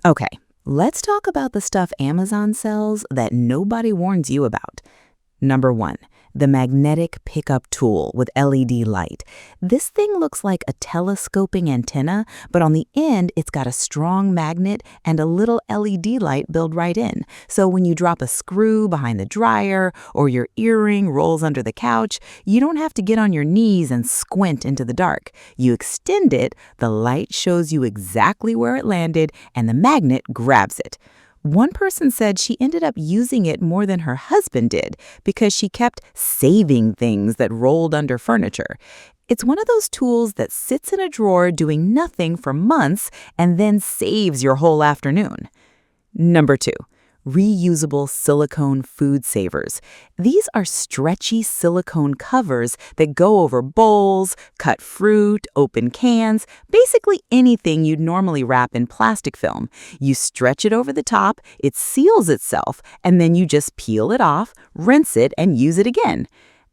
Okay, let's talk about the stuff Amazon sells that nobody warns you about. Number one, the magnetic pickup tool with LED light. This thing looks like a telescoping antenna, but on the end, it's got a strong magnet and a little LED light built right in. So when you drop a screw behind the dryer or your earring rolls under the couch, you don't have to get on your knees and squint into the dark. You extend it, the light shows you exactly where it landed, and the magnet grabs it. One person said she ended up using it more than her husband did because she kept saving things that rolled under furniture. It's one of those tools that sits in a drawer doing nothing for months and then saves your whole afternoon. Number two, reusable silicone food savers. These are stretchy silicone covers that go over bowls, cut fruit, open cans, basically anything you'd normally wrap in plastic film. You stretch it over the top, it seals itself, and then you just peel it off, rinse it, and use it again.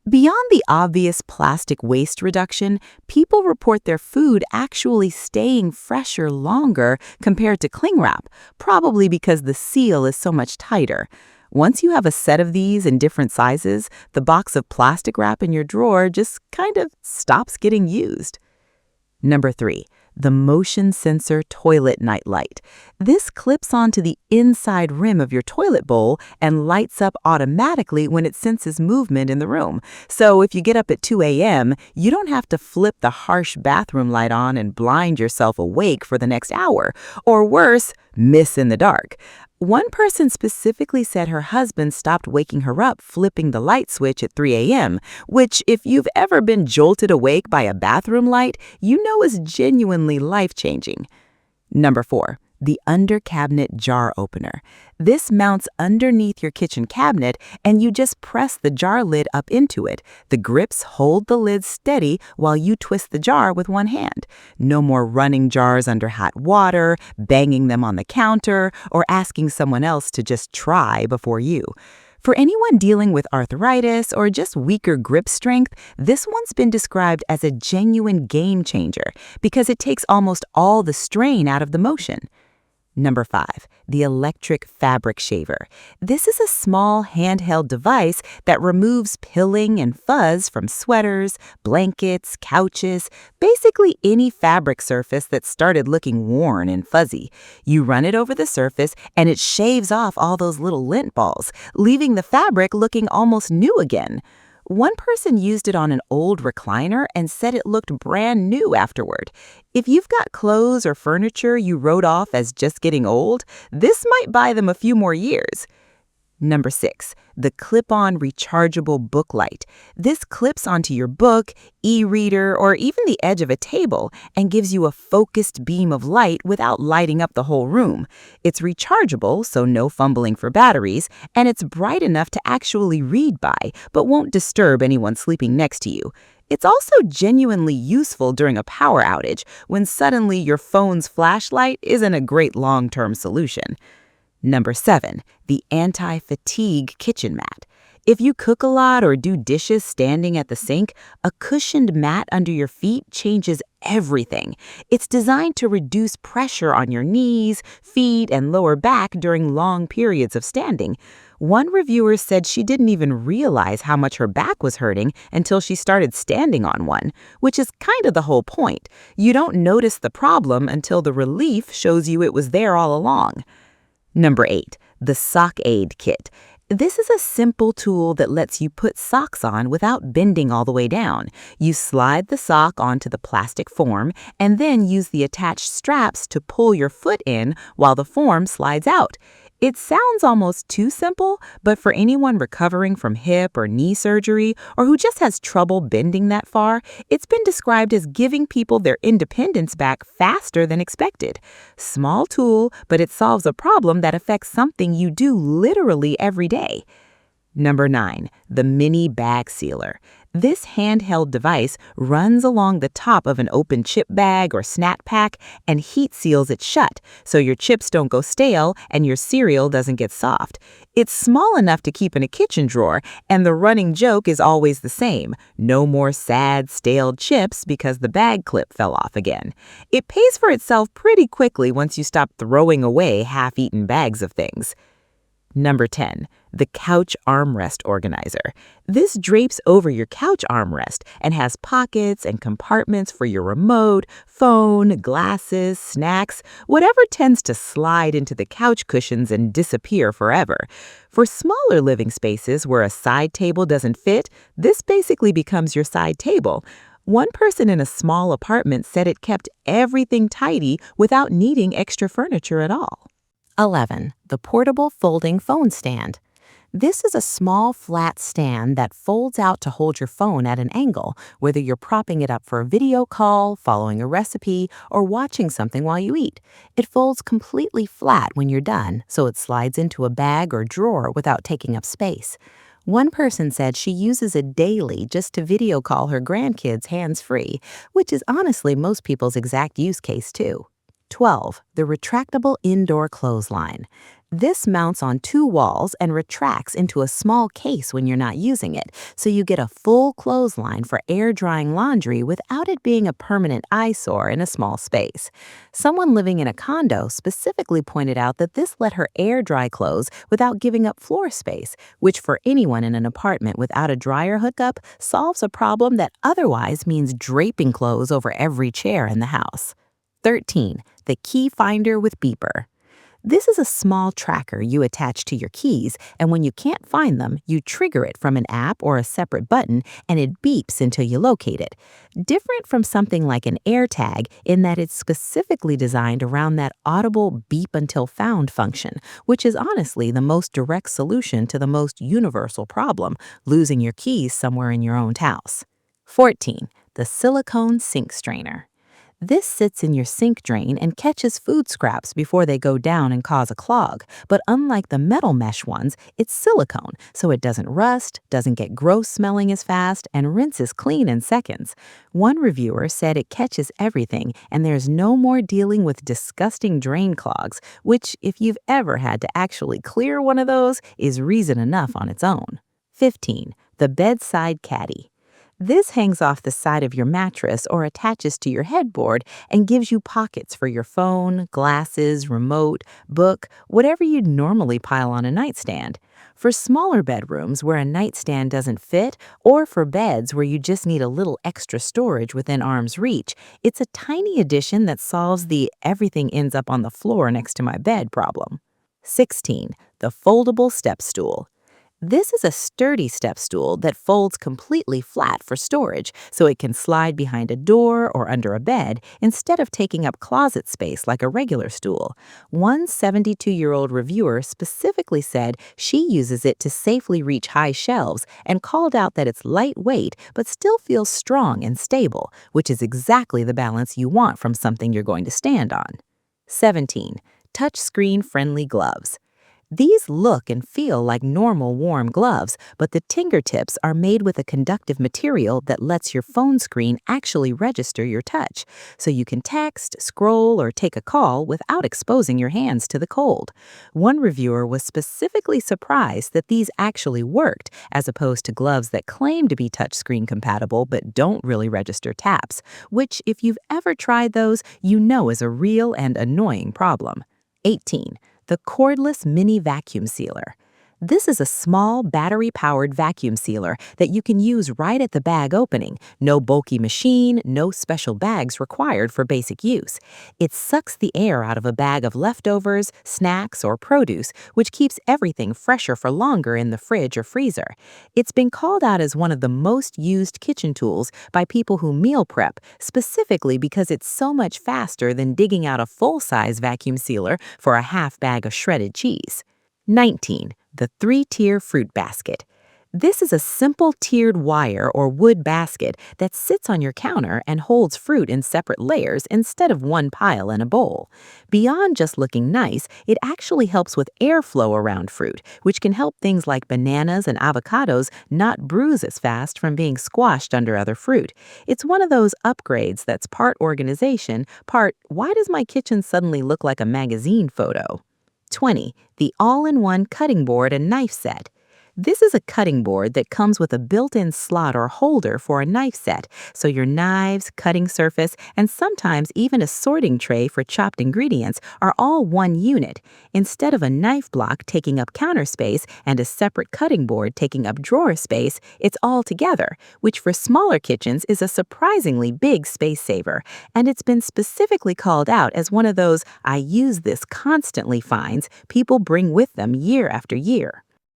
Beyond the obvious plastic waste reduction, people report their food actually staying fresher longer compared to cling wrap, probably because the seal is so much tighter. Once you have a set of these in different sizes, the box of plastic wrap in your drawer just kind of stops getting used. Number three, the motion sensor toilet night light. This clips onto the inside rim of your toilet bowl and lights up automatically when it senses movement in the room. So if you get up at 2 a.m., you don't have to flip the harsh bathroom light on and blind yourself awake for the next hour, or worse, miss in the dark. One person specifically said her husband stopped waking her up flipping the light switch at 3 a.m., which, if you've ever been jolted awake by a bathroom light, you know is genuinely life-changing. Number four, the under cabinet jar opener. This mounts underneath your kitchen cabinet and you just press the jar lid up into it. The grips hold the lid steady while you twist the jar with one hand. No more running jars under hot water, banging them on the counter, or asking someone else to just try before you. For anyone dealing with arthritis or just weaker grip strength, this one's been described as a genuine game changer because it takes almost all the strain out of the motion. Number five, the electric fabric shaver. This is a small handheld device that removes pilling and fuzz from sweaters, blankets, couches, basically any fabric surface that started looking worn and fuzzy. You run it over the surface and it shaves off all those little lint balls, leaving the fabric looking almost new again. One person used it on an old recliner and said it looked brand new afterward. If you've got clothes or furniture you wrote off as just getting old, this might buy them a few more years. Number six, the clip-on rechargeable book light. This clips onto your book, e-reader, or even the edge of a table and gives you a focused beam of light without lighting up the whole room. It's rechargeable, so no fumbling for batteries, and it's bright enough to actually read by, but won't disturb anyone sleeping next to you. It's also genuinely useful during a power outage when suddenly your phone's flashlight isn't a great long-term solution. Number seven, the anti-fatigue kitchen mat. If you cook a lot or do dishes standing at the sink, a cushioned mat under your feet changes everything. It's designed to reduce pressure on your knees, feet, and lower back during long periods of standing. One reviewer said she didn't even realize how much her back was hurting until she started standing on one, which is kind of the whole point. You don't notice the problem until the relief shows you it was there all along. Number eight, the Sock Aid Kit. This is a simple tool that lets you put socks on without bending all the way down. You slide the sock onto the plastic form and then use the attached straps to pull your foot in while the form slides out. It sounds almost too simple, but for anyone recovering from hip or knee surgery or who just has trouble bending that far, it's been described as giving people their independence back faster than expected. Small tool, but it solves a problem that affects something you do literally every day. Number 9, the mini bag sealer. This handheld device runs along the top of an open chip bag or snack pack and heat seals it shut so your chips don't go stale and your cereal doesn't get soft. It's small enough to keep in a kitchen drawer, and the running joke is always the same: no more sad, stale chips because the bag clip fell off again. It pays for itself pretty quickly once you stop throwing away half-eaten bags of things. Number 10, the couch armrest organizer. This drapes over your couch armrest and has pockets and compartments for your remote, phone, glasses, snacks, whatever tends to slide into the couch cushions and disappear forever. For smaller living spaces where a side table doesn't fit, this basically becomes your side table. One person in a small apartment said it kept everything tidy without needing extra furniture at all. 11. The portable folding phone stand. This is a small flat stand that folds out to hold your phone at an angle, whether you're propping it up for a video call, following a recipe, or watching something while you eat. It folds completely flat when you're done, so it slides into a bag or drawer without taking up space. One person said she uses it daily just to video call her grandkids hands-free, which is honestly most people's exact use case too. 12. The retractable indoor clothesline. This mounts on 2 walls and retracts into a small case when you're not using it, so you get a full clothesline for air-drying laundry without it being a permanent eyesore in a small space. Someone living in a condo specifically pointed out that this let her air-dry clothes without giving up floor space, which for anyone in an apartment without a dryer hookup solves a problem that otherwise means draping clothes over every chair in the house. 13. The key finder with beeper. This is a small tracker you attach to your keys, and when you can't find them, you trigger it from an app or a separate button, and it beeps until you locate it. Different from something like an AirTag in that it's specifically designed around that audible beep until found function, which is honestly the most direct solution to the most universal problem: losing your keys somewhere in your own house. 14. The silicone sink strainer. This sits in your sink drain and catches food scraps before they go down and cause a clog, but unlike the metal mesh ones, it's silicone, so it doesn't rust, doesn't get gross smelling as fast, and rinses clean in seconds. One reviewer said it catches everything, and there's no more dealing with disgusting drain clogs, which, if you've ever had to actually clear one of those, is reason enough on its own. 15. The bedside caddy. This hangs off the side of your mattress or attaches to your headboard and gives you pockets for your phone, glasses, remote, book, whatever you'd normally pile on a nightstand. For smaller bedrooms where a nightstand doesn't fit, or for beds where you just need a little extra storage within arm's reach, it's a tiny addition that solves the "everything ends up on the floor next to my bed" problem. 16. The foldable step stool. This is a sturdy step stool that folds completely flat for storage, so it can slide behind a door or under a bed instead of taking up closet space like a regular stool. One 72-year-old reviewer specifically said she uses it to safely reach high shelves and called out that it's lightweight but still feels strong and stable, which is exactly the balance you want from something you're going to stand on. 17. Touchscreen-friendly gloves. These look and feel like normal warm gloves, but the fingertips are made with a conductive material that lets your phone screen actually register your touch, so you can text, scroll, or take a call without exposing your hands to the cold. One reviewer was specifically surprised that these actually worked, as opposed to gloves that claim to be touchscreen compatible but don't really register taps, which, if you've ever tried those, you know is a real and annoying problem. 18. The cordless mini vacuum sealer. This is a small battery-powered vacuum sealer that you can use right at the bag opening. No bulky machine, no special bags required for basic use. It sucks the air out of a bag of leftovers, snacks, or produce, which keeps everything fresher for longer in the fridge or freezer. It's been called out as one of the most used kitchen tools by people who meal prep, specifically because it's so much faster than digging out a full-size vacuum sealer for a half bag of shredded cheese. 19. The 3-tier fruit basket. This is a simple tiered wire or wood basket that sits on your counter and holds fruit in separate layers instead of one pile in a bowl. Beyond just looking nice, it actually helps with airflow around fruit, which can help things like bananas and avocados not bruise as fast from being squashed under other fruit. It's one of those upgrades that's part organization, part why does my kitchen suddenly look like a magazine photo? 20. The all-in-one cutting board and knife set. This is a cutting board that comes with a built-in slot or holder for a knife set, so your knives, cutting surface, and sometimes even a sorting tray for chopped ingredients are all one unit, instead of a knife block taking up counter space and a separate cutting board taking up drawer space. It's all together, which for smaller kitchens is a surprisingly big space saver, and it's been specifically called out as one of those "I use this constantly" finds people bring with them year after year.